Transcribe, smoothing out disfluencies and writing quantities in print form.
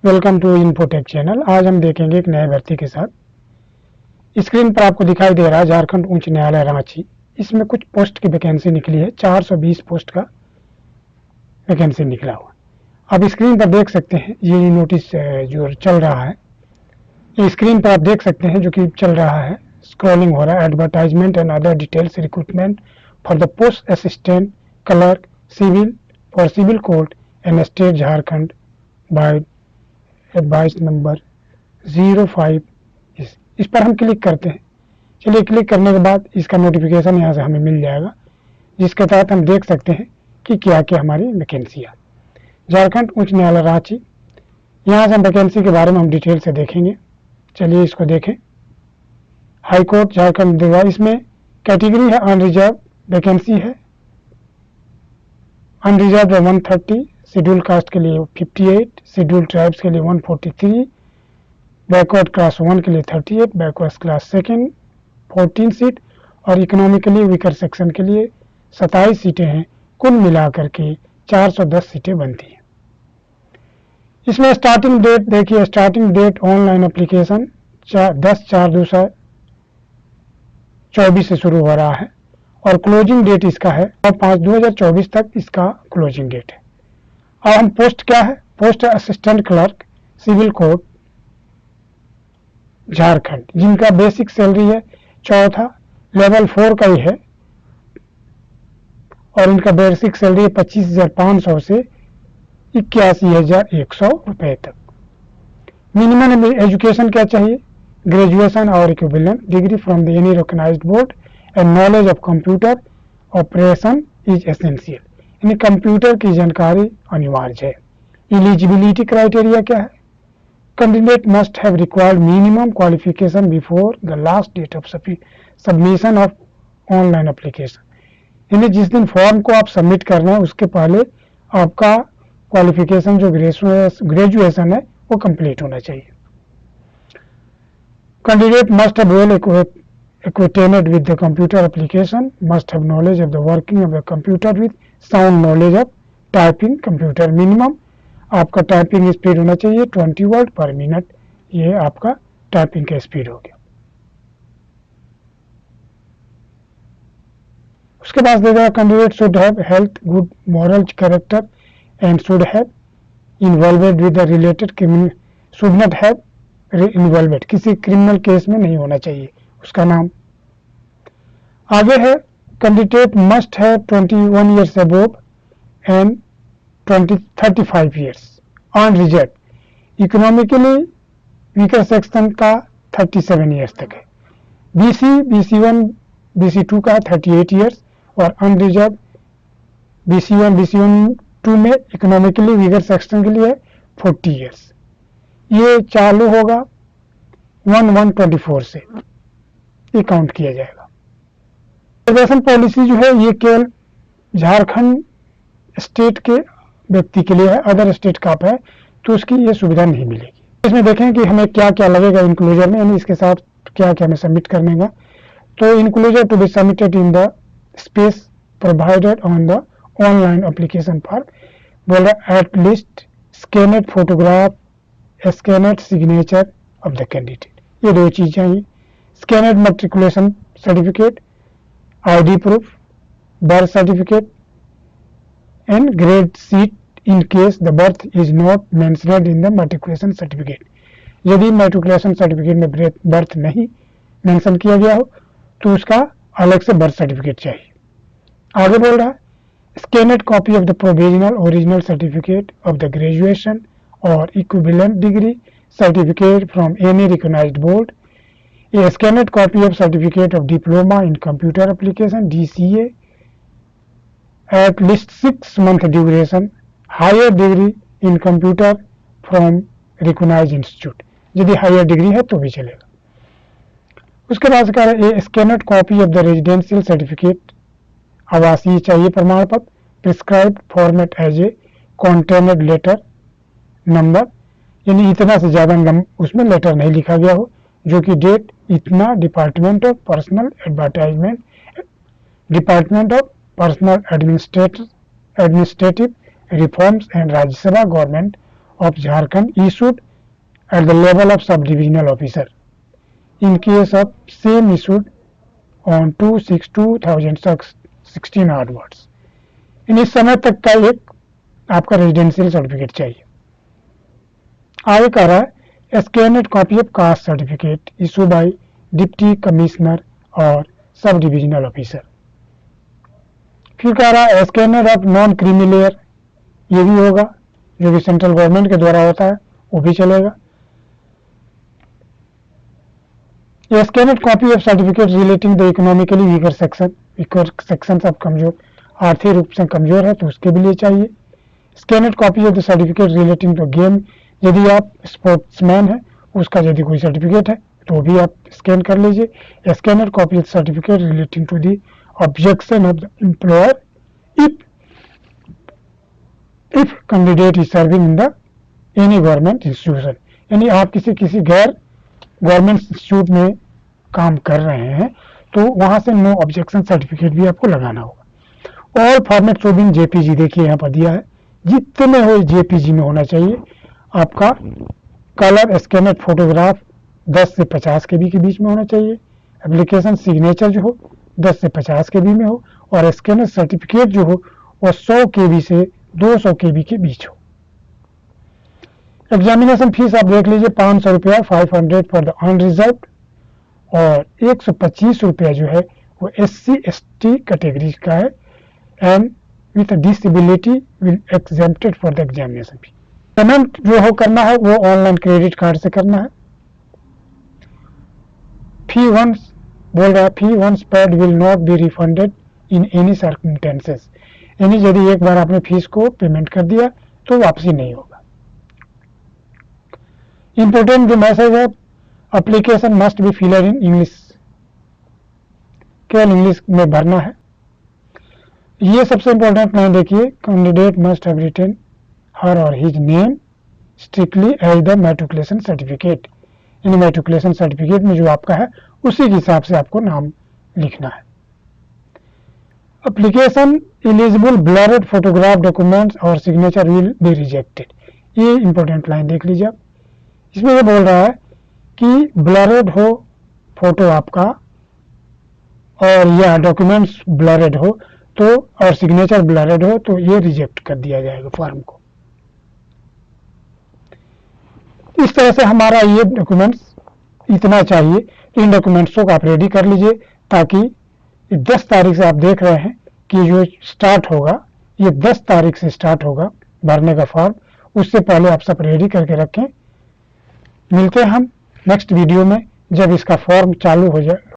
Welcome to infotech channel. आज हम देखेंगे एक नए भर्ती के साथ। स्क्रीन पर आपको दिखाई दे रहा है झारखंड उच्च न्यायालय रांची। इसमें कुछ पोस्ट की वैकेंसी निकली है। 420 पोस्ट का वैकेंसी निकला हुआ। अब स्क्रीन पर देख सकते हैं ये नोटिस जो चल रहा है, ये स्क्रीन पर आप देख सकते हैं जो कि चल रहा है, स्क्रॉलिंग हो रहा है। Advertisement and other details recruitment for the post assistant clerk civil for civil court and state Jharkhand by advice number 05। इस पर हम क्लिक करते हैं। चलिए, क्लिक करने के बाद इसका नोटिफिकेशन यहाँ से हमें मिल जाएगा, जिसके तहत हम देख सकते हैं कि क्या क्या हमारी वैकेंसी है। झारखंड उच्च न्यायालय रांची, यहाँ से हम वैकेंसी के बारे में हम डिटेल से देखेंगे। चलिए इसको देखें। हाई कोर्ट झारखंड देगा। इसमें कैटेगरी है अनरिजर्व वैकेंसी है। अनरिजर्व 130, शेड्यूल कास्ट के लिए 58, शेड्यूल ट्राइब्स के लिए 143, बैकवर्ड क्लास 1 के लिए 38, बैकवर्ड क्लास सेकेंड 14 सीट और इकोनॉमिकली वीकर सेक्शन के लिए 27 सीटें हैं। कुल मिलाकर के 410 सीटें बनती हैं। इसमें स्टार्टिंग डेट देखिए, स्टार्टिंग डेट ऑनलाइन एप्लीकेशन 10/4/2024 से शुरू हो रहा है और क्लोजिंग डेट इसका है 5/5/2024 तक इसका क्लोजिंग डेट है। अब हम पोस्ट क्या है, post assistant clerk civil court Jharkhand, जिनका बेसिक सैलरी है चौथा लेवल 4 का ही है और इनका बेसिक सैलरी है 25,500 से 81,100 रुपए तक। मिनिमम एजुकेशन क्या चाहिए, ग्रेजुएशन और equivalent degree from the any recognised board and knowledge of computer operation is essential. यानी कंप्यूटर की जानकारी अनिवार्य है। एलिजिबिलिटी क्राइटेरिया क्या है, candidate must have required minimum qualification before the last date of submission of online application. यानी जिस दिन फॉर्म को आप सबमिट करना है उसके पहले आपका क्वालिफिकेशन जो ग्रेजुएशन है वो कंप्लीट होना चाहिए। Candidate must have well acquainted with the computer application, must have knowledge of the working of the computer with sound knowledge of typing computer। Minimum आपका टाइपिंग स्पीड होना चाहिए 20 वर्ड पर minute. ये आपका टाइपिंग का speed हो गया। उसके बाद देगा candidate should have health good moral character and should have involved with the related criminal, should not have involved, किसी क्रिमिनल केस में नहीं होना चाहिए उसका नाम। आगे है candidate must have 21 years above and 35 years on reserve. Economically weaker section का 37 ईयर्स तक है। BC1 BC2 का 38 ईयर्स और अनरिजर्व BC1 BC2 में इकोनॉमिकली वीकर सेक्शन के लिए 40 ईयर्स। ये चालू होगा 1/1/24 से ये काउंट किया जाएगा। रिजर्वेशन पॉलिसी जो है ये केवल झारखंड स्टेट के व्यक्ति के लिए है। अदर स्टेट का है तो उसकी ये सुविधा नहीं मिलेगी। इसमें देखें कि हमें क्या क्या लगेगा इंक्लूजर में, यानी इसके साथ क्या क्या हमें सबमिट करने का। तो enclosure to be submitted in the space provided on the online application form, बोल रहा at least scanned photograph scanned signature of the candidate. ये दो चीजें हैं, scanned matriculation certificate, ID proof, birth certificate and grade sheet in case the birth is not mentioned in the matriculation certificate। यदि matriculation certificate में birth नहीं mention किया गया हो तो उसका अलग से बर्थ सर्टिफिकेट चाहिए। आगे बोल रहा है scanned copy of the provisional original certificate of the graduation और equivalent degree certificate from any recognised board, a scanned copy of certificate of diploma in computer application DCA at least 6 month duration, higher degree in computer from recognized institute। यदि higher degree है तो भी चलेगा। उसके बाद कह रहा है scanned copy of the residential certificate, आवासीय चाहिए प्रमाण पत्र, prescribed format as a contained letter number, यानी इतना से ज्यादा उसमें लेटर नहीं लिखा गया हो, जो कि डेट इतना department of personal advertisement, department of personal administrative reforms and Rajya Sabha government of Jharkhand issued at the level of sub-divisional officer in case of same issued on 2/6/2016 onwards. इस समय तक का एक आपका रेजिडेंशियल सर्टिफिकेट चाहिए। आगे कह रहा है scanned copy of caste certificate issue by deputy commissioner और सब डिविजनल ऑफिसर। फिर कह रहा है scanned of non creamy layer, ये भी होगा, जो कि सेंट्रल गवर्नमेंट के द्वारा होता है, वो भी चलेगा। Scanned copy of certificate relating the economically weaker section सब कमजोर, आर्थिक रूप से कमजोर है तो उसके भी लिए चाहिए। Scanned copy of the certificate relating to game, यदि आप स्पोर्ट्समैन है उसका यदि कोई सर्टिफिकेट है तो भी आप स्कैन कर लीजिए। Scanned copy of certificate relating to the objection of the employer if candidate is serving in the any government institution, यानी आप किसी गैर गवर्नमेंट इंस्टीट्यूट में काम कर रहे हैं तो वहां से नो ऑब्जेक्शन सर्टिफिकेट भी आपको लगाना होगा। ऑल फॉर्मेट शोबिंग जेपीजी, देखिए यहाँ पर दिया है, जितने हो जेपीजी में होना चाहिए। आपका कलर स्कैनर फोटोग्राफ 10 से 50 केबी के बीच में होना चाहिए। एप्लीकेशन सिग्नेचर जो हो 10 से 50 केबी में हो, और स्कैनर सर्टिफिकेट जो हो वो 100 केबी से 200 केबी के बीच हो। एग्जामिनेशन फीस आप देख लीजिए 500 रुपया, 500 फॉर द अनरिजर्व, और 125 रुपया जो है वो SC/ST कैटेगरी का है, and with disability will exempted for the examination fee. Payment जो हो करना है वो ऑनलाइन क्रेडिट कार्ड से करना है। फी वंस बोल रहा है, fee once paid will not be refunded in any circumstances, यानी यदि एक बार आपने फीस को पेमेंट कर दिया तो वापसी नहीं होगा। इंपोर्टेंट जो मैसेज है, application must be filled in English, केवल इंग्लिश में भरना है। ये सबसे इंपॉर्टेंट लाइन देखिए, candidate must have written her और his name strictly as the matriculation certificate, यानी मैट्रिकुलेशन सर्टिफिकेट में जो आपका है उसी के हिसाब से आपको नाम लिखना है। Application eligible blurred photograph documents और सिग्नेचर विल बी रिजेक्टेड, ये इंपॉर्टेंट लाइन देख लीजिए आप। इसमें ये बोल रहा है कि ब्लरेड हो फोटो आपका और या डॉक्यूमेंट्स ब्लरेड हो तो, और सिग्नेचर ब्लरेड हो तो ये रिजेक्ट कर दिया जाएगा फॉर्म को। इस तरह से हमारा ये डॉक्यूमेंट्स इतना चाहिए। इन डॉक्यूमेंट्सों को आप रेडी कर लीजिए ताकि 10 तारीख से आप देख रहे हैं कि जो स्टार्ट होगा ये 10 तारीख से स्टार्ट होगा भरने का फॉर्म, उससे पहले आप सब रेडी करके रखें। मिलते हैं हम नेक्स्ट वीडियो में जब इसका फॉर्म चालू हो जाए